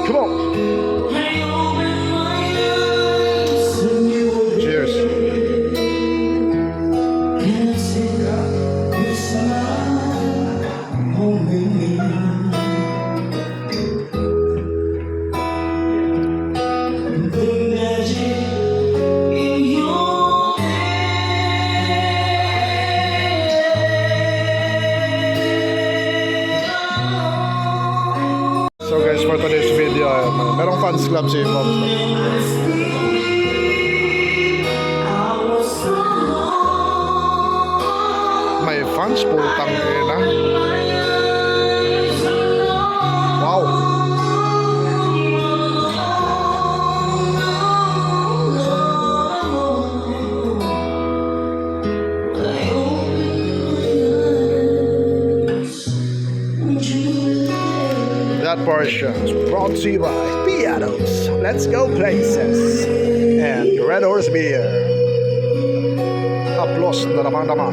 Come on. Cheers. So guys, for today's video, merong fans club si Bob. May fans, putang ina. Wow. That portion is brought to you by Pianos. Let's go places. And Red Horse Beer. Applause na naman naman.